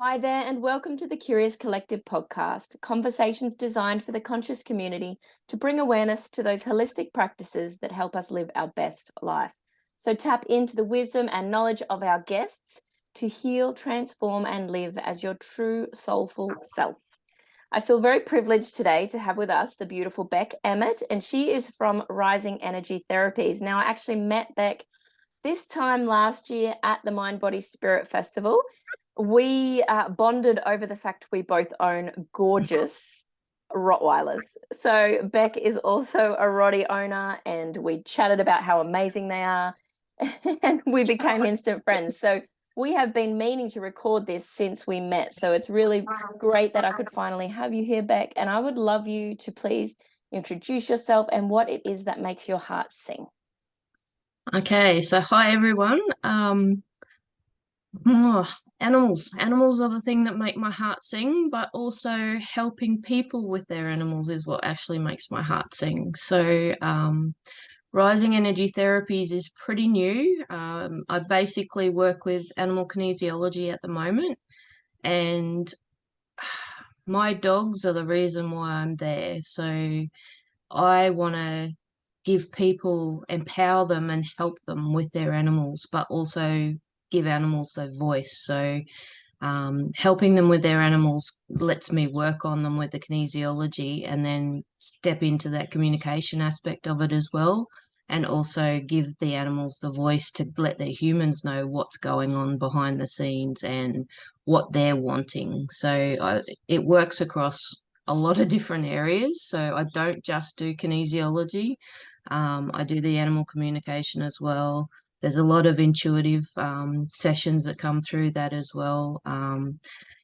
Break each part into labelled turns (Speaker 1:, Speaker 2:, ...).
Speaker 1: Hi there, and welcome to the Curious Collective podcast, conversations designed for the conscious community to bring awareness to those holistic practices that help us live our best life. So tap into the wisdom and knowledge of our guests to heal, transform, and live as your true soulful self. I feel very privileged today to have with us the beautiful Beck Emmett, and she is from Rising Energy Therapies. Now, I actually met Beck this time last year at the Mind Body Spirit Festival. We bonded over the fact we both own gorgeous Rottweilers. So Beck is also a Rottie owner, and we chatted about how amazing they are, and we became instant friends. So we have been meaning to record this since we met. So it's really great that I could finally have you here, Beck. And I would love you to please introduce yourself and what it is that makes your heart sing.
Speaker 2: Okay, so hi everyone. Animals. Animals are the thing that make my heart sing, but also helping people with their animals is what actually makes my heart sing. Rising Energy Therapies is pretty new. I basically work with animal kinesiology at the moment, and my dogs are the reason why I'm there. So I want to give people, empower them and help them with their animals, but also give animals their voice. Helping them with their animals lets me work on them with the kinesiology and then step into that communication aspect of it as well. And also give the animals the voice to let the humans know what's going on behind the scenes and what they're wanting. It works across a lot of different areas. So I don't just do kinesiology. I do the animal communication as well. There's a lot of intuitive sessions that come through that as well.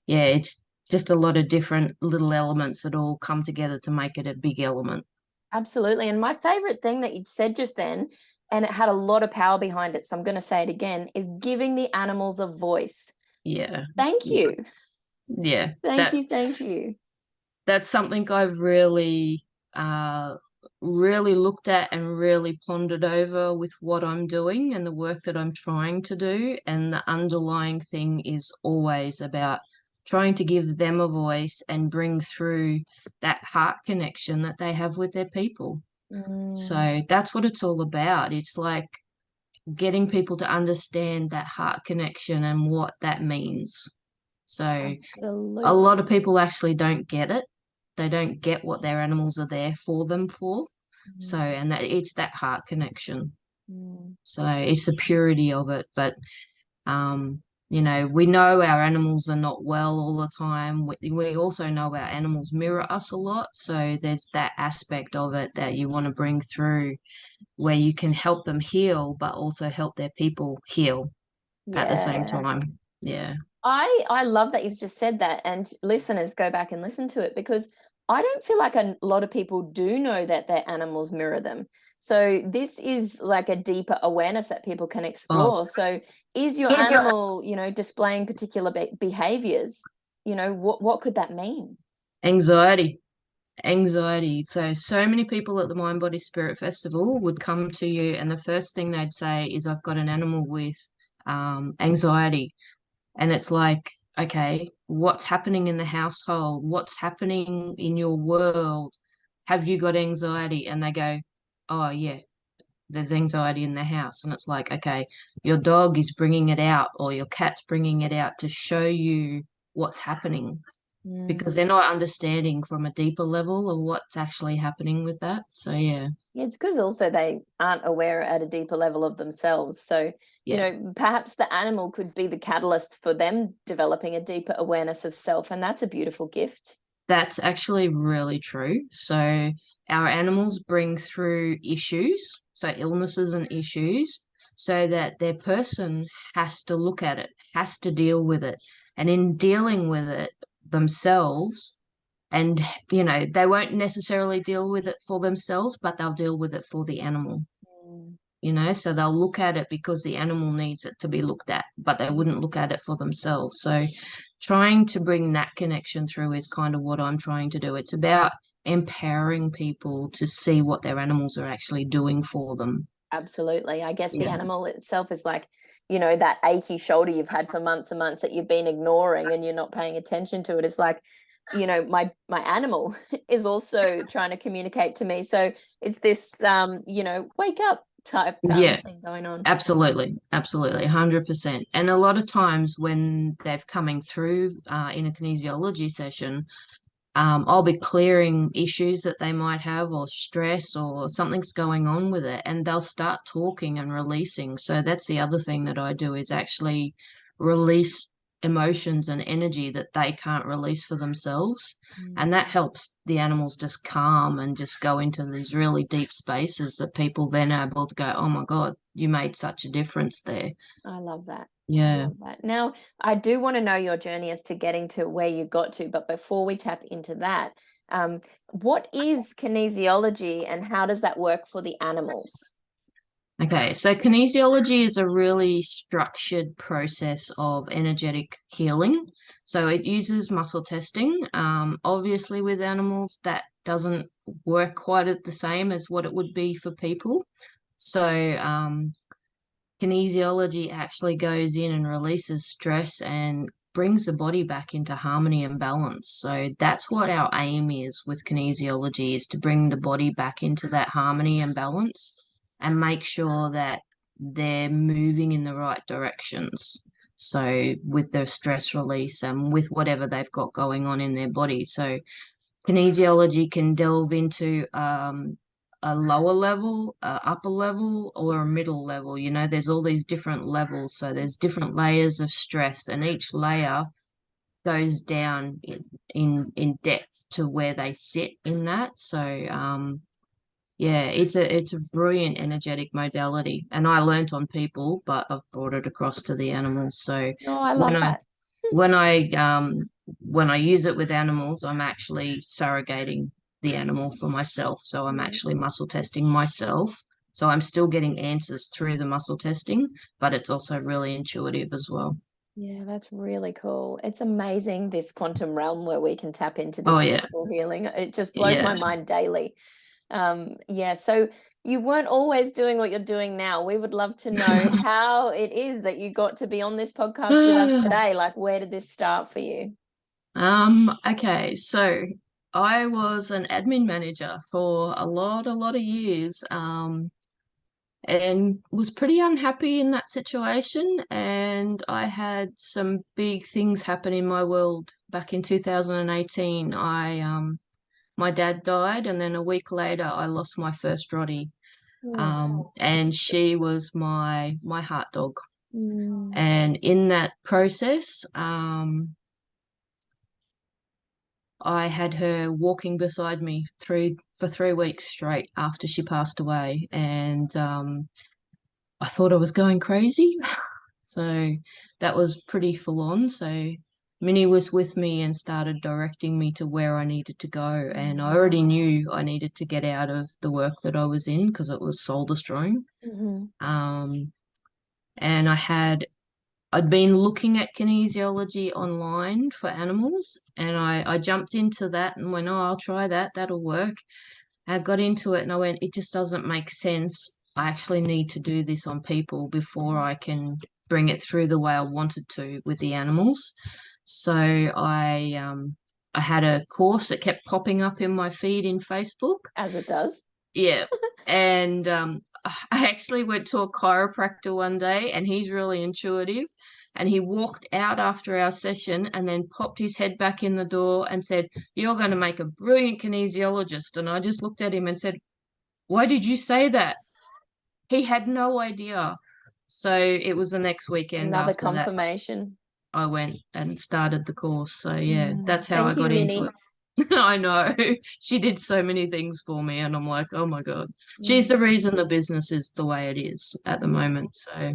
Speaker 2: Yeah, it's just a lot of different little elements that all come together to make it a big element.
Speaker 1: Absolutely. And my favorite thing that you said just then, and it had a lot of power behind it, so I'm going to say it again, is giving the animals a voice.
Speaker 2: Yeah,
Speaker 1: Thank
Speaker 2: yeah,
Speaker 1: you.
Speaker 2: yeah.
Speaker 1: Thank you. Thank you.
Speaker 2: That's something I've uh, really looked at and really pondered over with what I'm doing and the work that I'm trying to do. And the underlying thing is always about trying to give them a voice and bring through that heart connection that they have with their people.
Speaker 1: Mm,
Speaker 2: So that's what it's all about. It's like getting people to understand that heart connection and what that means. So a lot
Speaker 1: absolutely.
Speaker 2: of people actually don't get it. They don't get what their animals are there for them for. So,
Speaker 1: Mm,
Speaker 2: and that it's that heart connection.
Speaker 1: mm.
Speaker 2: So it's the purity of it. But, we know our animals are not well all the time. We also know our animals mirror us a lot. So there's that aspect of it that you want to bring through where you can help them heal, but also help their people heal at the same
Speaker 1: Yeah.
Speaker 2: time. Yeah.
Speaker 1: I love that you've just said that, and listeners go back and listen to it because I don't feel like a lot of people do know that their animals mirror them. So this is like a deeper awareness that people can
Speaker 2: Oh,
Speaker 1: explore. So is your
Speaker 2: is your
Speaker 1: animal, displaying particular behaviors? What could that mean?
Speaker 2: anxiety? Anxiety. So many people at the Mind Body Spirit Festival would come to you, and the first thing they'd say is, I've got an animal with anxiety. And it's like, okay, what's happening in the household? What's happening in your world? Have you got anxiety? And they go, oh, yeah, there's anxiety in the house. And it's like, okay, your dog is bringing it out, or your cat's bringing it out to show you what's happening because
Speaker 1: Mm.
Speaker 2: they're not understanding from a deeper level of what's actually happening with that. So yeah,
Speaker 1: Yeah, it's because also they aren't aware at a deeper level of themselves. So,
Speaker 2: yeah,
Speaker 1: perhaps the animal could be the catalyst for them developing a deeper awareness of self. And that's a beautiful gift.
Speaker 2: that's actually really true. So our animals bring through issues, so illnesses and issues, so that their person has to look at it, has to deal with it. And in dealing with it themselves, and they won't necessarily deal with it for themselves, but they'll deal with it for the animal.
Speaker 1: Mm.
Speaker 2: So they'll look at it because the animal needs it to be looked at, but they wouldn't look at it for themselves. So trying to bring that connection through is kind of what I'm trying to do. It's about empowering people to see what their animals are actually doing for them.
Speaker 1: Absolutely. I guess the
Speaker 2: Yeah.
Speaker 1: animal itself is like you know, that achy shoulder you've had for months and months that you've been ignoring and you're not paying attention to it. It's like, you know, my animal is also trying to communicate to me. So it's this you know, wake up type
Speaker 2: Yeah,
Speaker 1: thing going on.
Speaker 2: absolutely, absolutely, 100%. And a lot of times when they're coming through in a kinesiology session, I'll be clearing issues that they might have or stress or something's going on with it, and they'll start talking and releasing. So that's the other thing that I do is actually release emotions and energy that they can't release for themselves. And that helps the animals just calm and just go into these really deep spaces that people then are able to go, oh my God, you made such a difference there.
Speaker 1: I love that. I
Speaker 2: Yeah.
Speaker 1: love that. Now, I do want to know your journey as to getting to where you got to, but before we tap into that, what is kinesiology and how does that work for the animals?
Speaker 2: Okay, so kinesiology is a really structured process of energetic healing. So it uses muscle testing. Obviously, with animals, that doesn't work quite at the same as what it would be for people. So kinesiology actually goes in and releases stress and brings the body back into harmony and balance. So that's what our aim is with kinesiology, is to bring the body back into that harmony and balance and make sure that they're moving in the right directions. So with their stress release and with whatever they've got going on in their body. So kinesiology can delve into a lower level, a upper level, or a middle level. You know, there's all these different levels. So there's different layers of stress, and each layer goes down in depth to where they sit in that. So yeah, it's a brilliant energetic modality, and I learnt on people, but I've brought it across to the animals. So
Speaker 1: Oh, I
Speaker 2: when
Speaker 1: love
Speaker 2: I
Speaker 1: that.
Speaker 2: when I when I use it with animals, I'm actually surrogating the animal for myself. So I'm
Speaker 1: Mm.
Speaker 2: actually muscle testing myself. So I'm still getting answers through the muscle testing, but it's also really intuitive as well.
Speaker 1: Yeah, that's really cool. It's amazing, this quantum realm where we can tap into this
Speaker 2: Oh yeah,
Speaker 1: beautiful healing. It just blows
Speaker 2: yeah.
Speaker 1: my mind daily. Yeah, so you weren't always doing what you're doing now. We would love to know how it is that you got to be on this podcast with us today. Like, where did this start for you?
Speaker 2: Okay, so I was an admin manager for a lot of years. And was pretty unhappy in that situation. And I had some big things happen in my world back in 2018. My dad died, and then a week later, I lost my first Roddy.
Speaker 1: Mm.
Speaker 2: And she was my heart dog.
Speaker 1: Mm.
Speaker 2: And in that process, I had her walking beside me for 3 weeks straight after she passed away, and I thought I was going crazy. So that was pretty full on. So Minnie was with me and started directing me to where I needed to go. And I already knew I needed to get out of the work that I was in because it was soul destroying.
Speaker 1: Mhm.
Speaker 2: Um, and I'd been looking at kinesiology online for animals, and I jumped into that and went, oh, I'll try that. That'll work. I got into it and I went, it just doesn't make sense. I actually need to do this on people before I can bring it through the way I wanted to with the animals. So I had a course that kept popping up in my feed in Facebook.
Speaker 1: As it does.
Speaker 2: Yeah. And I actually went to a chiropractor one day, and he's really intuitive. And he walked out after our session and then popped his head back in the door and said, you're going to make a brilliant kinesiologist. And I just looked at him and said, why did you say that? He had no idea. So it was the next weekend
Speaker 1: Another
Speaker 2: after that
Speaker 1: confirmation.
Speaker 2: I went and started the course. So yeah,
Speaker 1: Mm.
Speaker 2: that's how I
Speaker 1: Thank you,
Speaker 2: got into
Speaker 1: Minnie.
Speaker 2: it. I know. She did so many things for me, and I'm like, oh my God. She's
Speaker 1: Mm.
Speaker 2: the reason the business is the way it is at the moment. So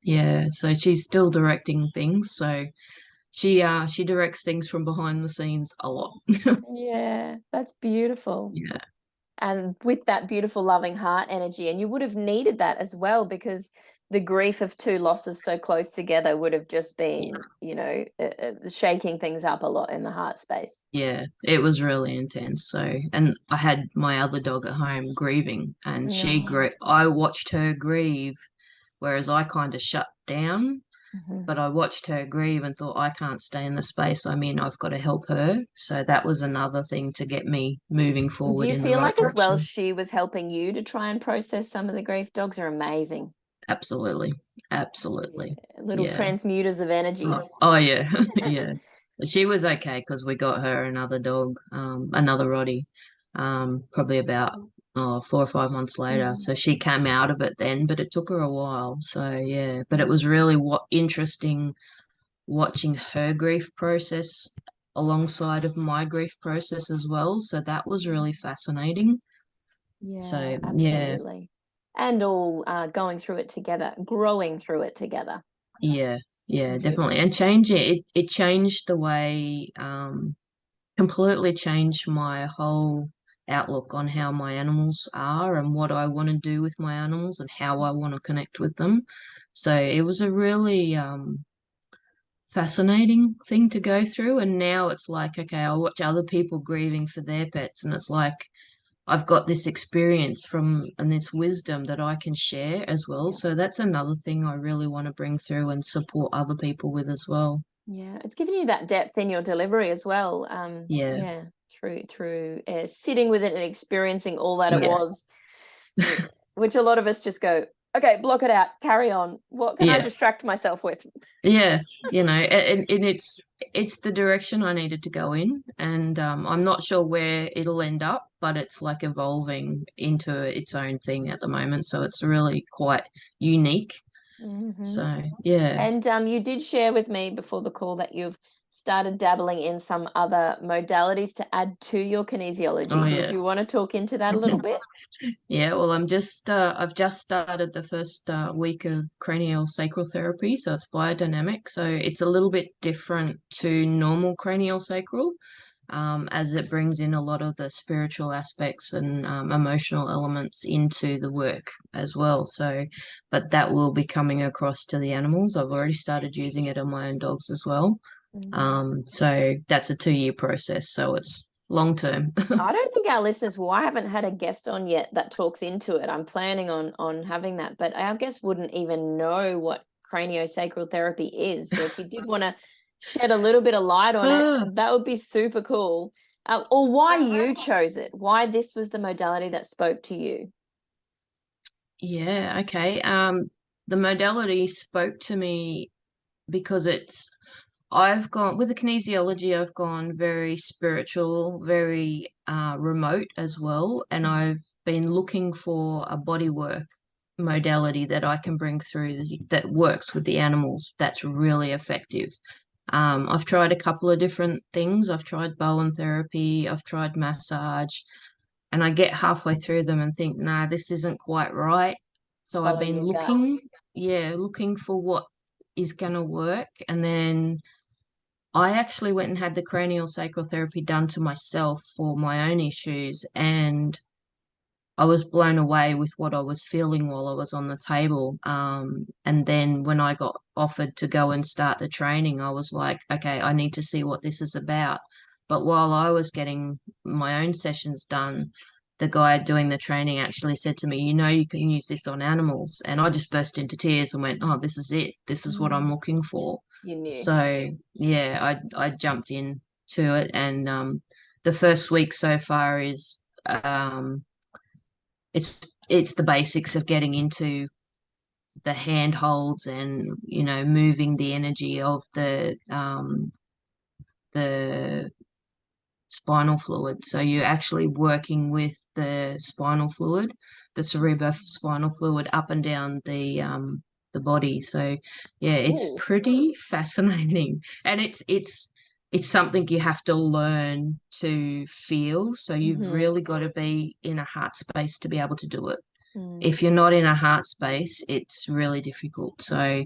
Speaker 2: yeah, so she's still directing things. So she directs things from behind the scenes a lot.
Speaker 1: Yeah, that's beautiful.
Speaker 2: Yeah.
Speaker 1: And with that beautiful loving heart energy, and you would have needed that as well, because the grief of two losses so close together would have just been, you know, shaking things up a lot in the heart space.
Speaker 2: Yeah, it was really intense. So, and I had my other dog at home grieving, and
Speaker 1: No.
Speaker 2: I watched her grieve, whereas I kind of shut down.
Speaker 1: Mhm.
Speaker 2: But I watched her grieve and thought, I can't stay in the space I'm in. I've got to help her. So that was another thing to get me moving
Speaker 1: Do
Speaker 2: forward
Speaker 1: you
Speaker 2: in the
Speaker 1: feel
Speaker 2: right
Speaker 1: like as well
Speaker 2: direction.
Speaker 1: she was helping you to try and process some of the grief? Dogs are amazing.
Speaker 2: Absolutely. Absolutely.
Speaker 1: Little
Speaker 2: Yeah.
Speaker 1: transmuters of energy.
Speaker 2: Oh yeah. Yeah. She was okay because we got her another dog, another Roddy, probably about 4 or 5 months later.
Speaker 1: Mm.
Speaker 2: So she came out of it then, but it took her a while. So yeah, but it was really what interesting watching her grief process alongside of my grief process as well. So that was really fascinating.
Speaker 1: Yeah,
Speaker 2: So yeah,
Speaker 1: absolutely. And all going through it together, growing through it together.
Speaker 2: yeah, yeah, definitely.
Speaker 1: Beautiful.
Speaker 2: And changing it changed the way, completely changed my whole outlook on how my animals are and what I want to do with my animals and how I want to connect with them. So it was a really fascinating thing to go through. And now it's like, okay, I watch other people grieving for their pets, and it's like I've got this experience from and this wisdom that I can share as well.
Speaker 1: Yeah.
Speaker 2: So that's another thing I really want to bring through and support other people with as well.
Speaker 1: Yeah, it's giving you that depth in your delivery as well.
Speaker 2: Yeah,
Speaker 1: Yeah, through sitting with it and experiencing all that it
Speaker 2: yeah,
Speaker 1: was, yeah, which a lot of us just go, okay, block it out, carry on. What can I
Speaker 2: yeah.
Speaker 1: distract myself with?
Speaker 2: Yeah, and it's the direction I needed to go in, and I'm not sure where it'll end up, but it's like evolving into its own thing at the moment, so it's really quite unique.
Speaker 1: Hmm.
Speaker 2: So yeah,
Speaker 1: And you did share with me before the call that you've started dabbling in some other modalities to add to your
Speaker 2: oh
Speaker 1: kinesiology. Would
Speaker 2: yeah,
Speaker 1: you want to talk into that a little bit?
Speaker 2: yeah. Well, I've just started the first week of cranial sacral therapy, so it's biodynamic, so it's a little bit different to normal cranial sacral. As it brings in a lot of the spiritual aspects and emotional elements into the work as well. So, but that will be coming across to the animals. I've already started using it on my own dogs as well.
Speaker 1: Mm.
Speaker 2: So that's a 2 year process. So it's long term.
Speaker 1: I don't think our listeners will. I haven't had a guest on yet that talks into it. I'm planning on having that, but our guest wouldn't even know what craniosacral therapy is. So if you did want to shed a little bit of light on it, that would be super cool. Or why you chose it, why this was the modality that spoke to you.
Speaker 2: Yeah, okay. The modality spoke to me because I've gone with the kinesiology, I've gone very spiritual, very remote as well. And
Speaker 1: Mhm.
Speaker 2: I've been looking for a bodywork modality that I can bring through that works with the animals that's really effective. I've tried a couple of different things. I've tried Bowen therapy, I've tried massage, and I get halfway through them and think, nah, this isn't quite right. So I've
Speaker 1: Follow
Speaker 2: been
Speaker 1: your gut.
Speaker 2: looking, yeah, looking for what is going to work. And then I actually went and had the cranial sacral therapy done to myself for my own issues. And I was blown away with what I was feeling while I was on the table. And then when I got offered to go and start the training, I was like, okay, I need to see what this is about. But while I was getting my own sessions done, the guy doing the training actually said to me, you know, you can use this on animals. And I just burst into tears and went, oh, this is it. This is what I'm
Speaker 1: Mm,
Speaker 2: looking for.
Speaker 1: you knew.
Speaker 2: So yeah, I jumped in to it, and the first week so far is it's the basics of getting into the handholds and moving the energy of the spinal fluid. So you're actually working with the spinal fluid, the cerebrospinal fluid up and down the body. So yeah, it's
Speaker 1: Ooh.
Speaker 2: pretty fascinating. And it's something you have to learn to feel. So you've
Speaker 1: Hmm.
Speaker 2: really got to be in a heart space to be able to do it.
Speaker 1: Mm.
Speaker 2: If you're not in a heart space, it's really difficult. So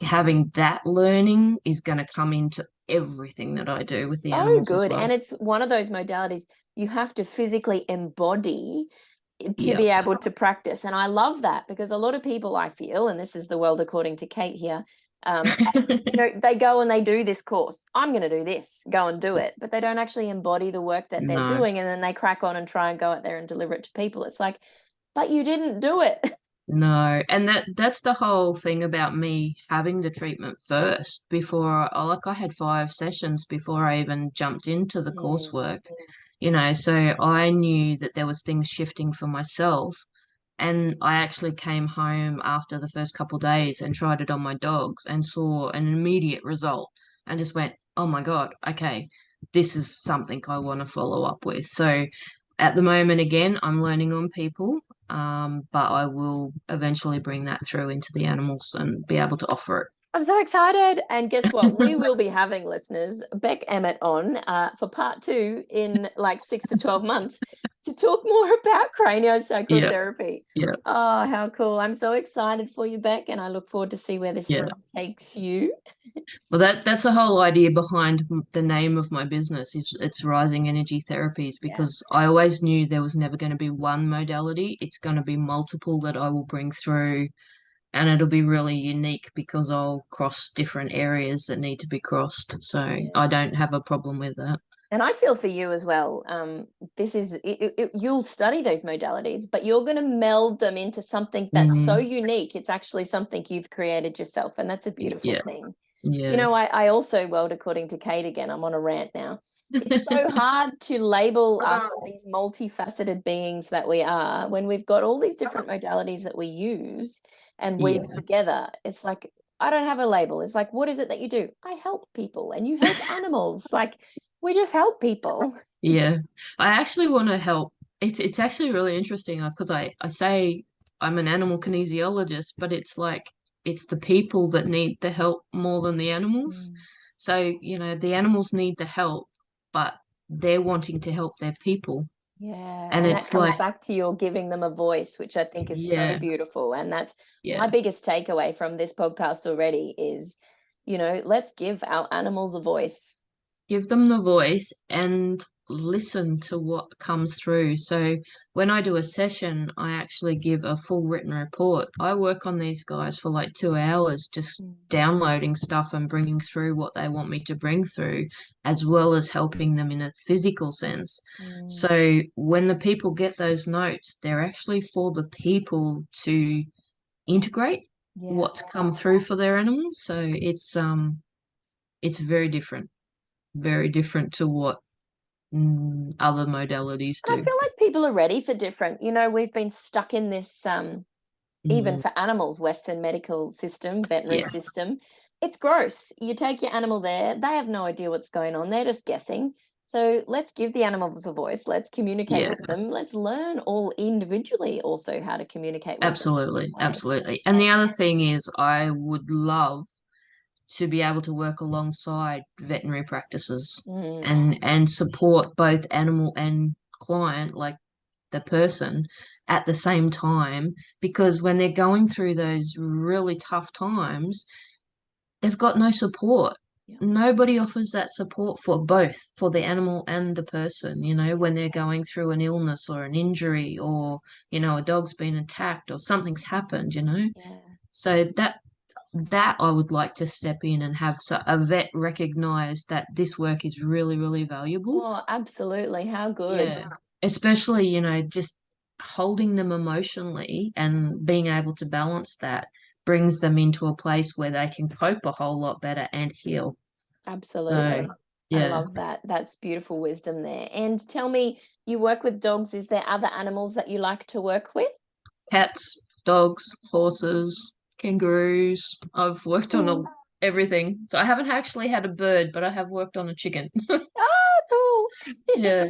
Speaker 2: having that learning is going to come into everything that I do with the
Speaker 1: So
Speaker 2: animals as
Speaker 1: good.
Speaker 2: well.
Speaker 1: And it's one of those modalities you have to physically embody to
Speaker 2: Yep.
Speaker 1: be able to practice. And I love that because a lot of people, I feel, and this is the world according to Kate here, they go and they do this course. I'm going to do this, go and do it. But they don't actually embody the work that they're
Speaker 2: No.
Speaker 1: doing. And then they crack on and try and go out there and deliver it to people. It's like, but you didn't do it.
Speaker 2: No, and that's the whole thing about me having the treatment first before like I had 5 sessions before I even jumped into the
Speaker 1: Mm,
Speaker 2: coursework, so I knew that there was things shifting for myself. And I actually came home after the first couple days and tried it on my dogs and saw an immediate result and just went, oh my God, okay, this is something I want to follow up with. So at the moment, again, I'm learning on people, but I will eventually bring that through into the animals and be able to offer it.
Speaker 1: I'm so excited. And guess what? We will be having listeners, Beck Emmett, on for part 2 in like 6 to 12 months to talk more about
Speaker 2: Yeah,
Speaker 1: craniosacral
Speaker 2: yeah,
Speaker 1: Oh, how cool. I'm so excited for you, Beck, and I look forward to see where this
Speaker 2: yeah.
Speaker 1: takes you.
Speaker 2: Well, that's the whole idea behind the name of my business is it's Rising Energy Therapies
Speaker 1: Yeah.
Speaker 2: because I always knew there was never going to be one modality. It's going to be multiple that I will bring through, and it'll be really unique because I'll cross different areas that need to be crossed. So
Speaker 1: Yeah.
Speaker 2: I don't have a problem with that.
Speaker 1: And I feel for you as well. This is you'll study those modalities, but you're going to meld them into something that's so
Speaker 2: Mm,
Speaker 1: unique. It's actually something you've created yourself, and that's a beautiful
Speaker 2: yeah,
Speaker 1: thing. You
Speaker 2: yeah.
Speaker 1: know, I also, well, according to Kate again, I'm on a rant now. It's so hard to label us these multifaceted beings that we are when we've got all these different modalities that we use and weave
Speaker 2: Yeah.
Speaker 1: together. It's like, I don't have a label. It's like, what is it that you do? I help people and you help animals. Like, we just help people.
Speaker 2: Yeah, I actually want to help. It's actually really interesting because I say I'm an animal kinesiologist, but it's like it's the people that need the help more than the animals.
Speaker 1: Mm.
Speaker 2: So, the animals need the help, but they're wanting to help their people.
Speaker 1: Yeah,
Speaker 2: And
Speaker 1: and that
Speaker 2: it's
Speaker 1: comes
Speaker 2: like,
Speaker 1: back to your giving them a voice, which I think is so
Speaker 2: yeah,
Speaker 1: beautiful. And that's my
Speaker 2: yeah.
Speaker 1: biggest takeaway from this podcast already is, let's give our animals a voice.
Speaker 2: Give them the voice and listen to what comes through. So when I do a session, I actually give a full written report. I work on these guys for like 2 hours, just
Speaker 1: Mm.
Speaker 2: downloading stuff and bringing through what they want me to bring through, as well as helping them in a physical sense.
Speaker 1: Mm.
Speaker 2: So when the people get those notes, they're actually for the people to integrate
Speaker 1: Yeah.
Speaker 2: what's come through for their animals. So it's very different to what other modalities
Speaker 1: And I
Speaker 2: do.
Speaker 1: feel like people are ready for different. We've been stuck in this even
Speaker 2: Mm,
Speaker 1: for animals, Western medical system, veterinary
Speaker 2: yeah,
Speaker 1: system. It's gross. You take your animal there, they have no idea what's going on. They're just guessing. So let's give the animals a voice. Let's communicate
Speaker 2: yeah,
Speaker 1: with them. Let's learn all individually also how to communicate with them.
Speaker 2: absolutely,
Speaker 1: Way.
Speaker 2: absolutely. And the other thing is, I would love to be able to work alongside veterinary practices
Speaker 1: Mm,
Speaker 2: and support both animal and client, like the person, at the same time, because when they're going through those really tough times, they've got no support.
Speaker 1: yeah,
Speaker 2: Nobody offers that support for both, for the animal and the person, when they're going through an illness or an injury or, a dog's been attacked or something's happened.
Speaker 1: yeah.
Speaker 2: So that I would like to step in and have a vet recognize that this work is really, really valuable.
Speaker 1: Oh, absolutely. How good.
Speaker 2: Yeah. Especially, just holding them emotionally and being able to balance that brings them into a place where they can cope a whole lot better and heal. So,
Speaker 1: Absolutely. I
Speaker 2: yeah,
Speaker 1: love that. That's beautiful wisdom there. And tell me, you work with dogs. Is there other animals that you like to work with?
Speaker 2: cats, dogs, horses, kangaroos. I've worked on everything. So I haven't actually had a bird, but I have worked on a chicken.
Speaker 1: Oh, cool.
Speaker 2: Yeah.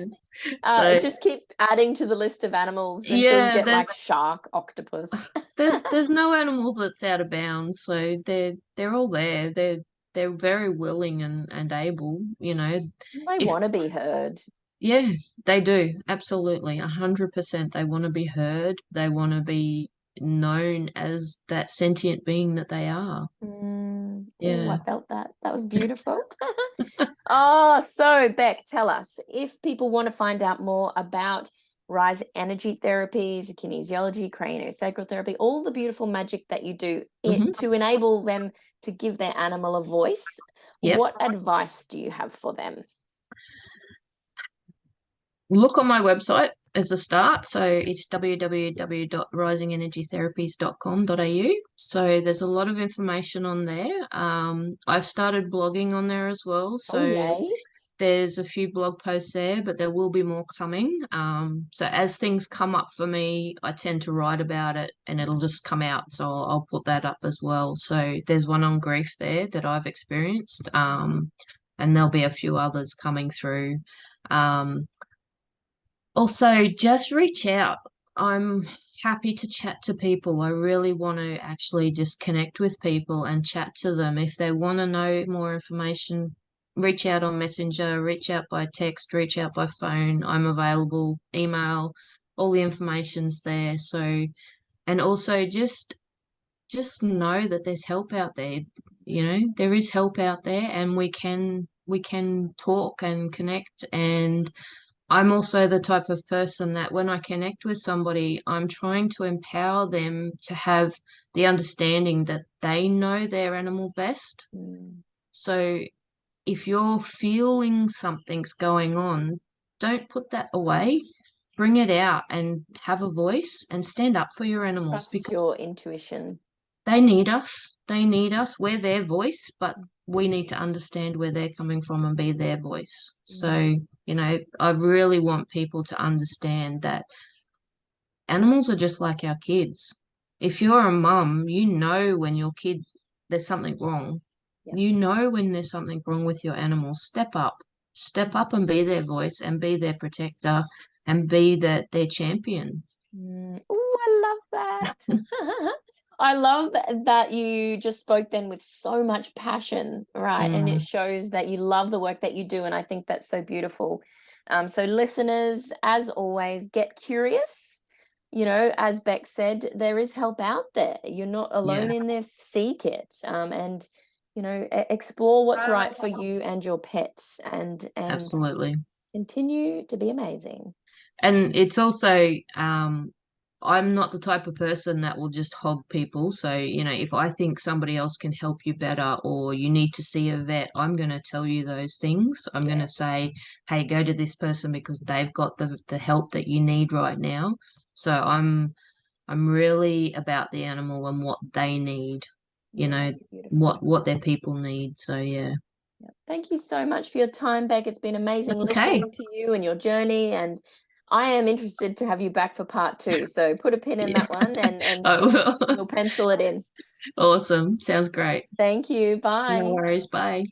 Speaker 2: So,
Speaker 1: Just keep adding to the list of animals until you
Speaker 2: yeah,
Speaker 1: get
Speaker 2: there's
Speaker 1: like shark, octopus.
Speaker 2: there's no animals that's out of bounds. So they're all there. They're very willing and able,
Speaker 1: They
Speaker 2: if
Speaker 1: want to be heard.
Speaker 2: yeah, they do. Absolutely. 100%. They want to be heard. They want to be known as that sentient being that they are.
Speaker 1: Oh,
Speaker 2: Yeah.
Speaker 1: I felt that. That was beautiful. Oh, so Beck, tell us if people want to find out more about Rise Energy Therapies, kinesiology, craniosacral therapy, all the beautiful magic that you do
Speaker 2: Hmm.
Speaker 1: to enable them to give their animal a voice,
Speaker 2: Yep.
Speaker 1: what advice do you have for them?
Speaker 2: Look on my website. as a start. So it's www.risingenergytherapies.com.au. So there's a lot of information on there. I've started blogging on there as well.
Speaker 1: Oh,
Speaker 2: So
Speaker 1: yay.
Speaker 2: there's a few blog posts there, but there will be more coming. So as things come up for me, I tend to write about it and it'll just come out. So I'll put that up as well. So there's one on grief there that I've experienced. And there'll be a few others coming through. Um, Also, just reach out. I'm happy to chat to people. I really want to actually just connect with people and chat to them. If they want to know more information, reach out on Messenger, reach out by text, reach out by phone. I'm available, email, all the information's there. So, and also just know that there's help out there. You know, there is help out there and we can talk and connect. And I'm also the type of person that when I connect with somebody, I'm trying to empower them to have the understanding that they know their animal best.
Speaker 1: Mm.
Speaker 2: So if you're feeling something's going on, don't put that away. Bring it out and have a voice and stand up for your animals
Speaker 1: Trust
Speaker 2: because
Speaker 1: your intuition.
Speaker 2: they need us. They need us. We're their voice, but we need to understand where they're coming from and be their voice.
Speaker 1: Mm.
Speaker 2: So, I really want people to understand that animals are just like our kids. If you're a mum, you know when your kid, there's something wrong.
Speaker 1: Yeah.
Speaker 2: You know when there's something wrong with your animals. Step up. Step up and be their voice and be their protector and be their champion.
Speaker 1: Oh, I love that. I love that you just spoke then with so much passion, right? And it
Speaker 2: Mm,
Speaker 1: shows that you love the work that you do. And I think that's so beautiful. So, listeners, as always, get curious. As Beck said, there is help out there. You're not
Speaker 2: yeah,
Speaker 1: alone in this. Seek it, and explore what's right for you and your pet, and
Speaker 2: absolutely.
Speaker 1: continue to be amazing.
Speaker 2: And it's also, I'm not the type of person that will just hog people. So, if I think somebody else can help you better or you need to see a vet, I'm going to tell you those things. I'm going
Speaker 1: Yeah.
Speaker 2: to say, hey, go to this person because they've got the help that you need right now. So I'm really about the animal and what they need, you
Speaker 1: Yeah,
Speaker 2: know,
Speaker 1: it's beautiful.
Speaker 2: what their people need. So yeah.
Speaker 1: Yeah. Thank you so much for your time, Beck. It's been amazing
Speaker 2: That's okay.
Speaker 1: listening to you and your journey, and I am interested to have you back for part two. So put a pin in
Speaker 2: Yeah,
Speaker 1: that one, and
Speaker 2: I
Speaker 1: we'll
Speaker 2: will.
Speaker 1: we'll pencil it in.
Speaker 2: Awesome. Sounds great.
Speaker 1: Thank you.
Speaker 2: No
Speaker 1: Bye.
Speaker 2: worries. Bye.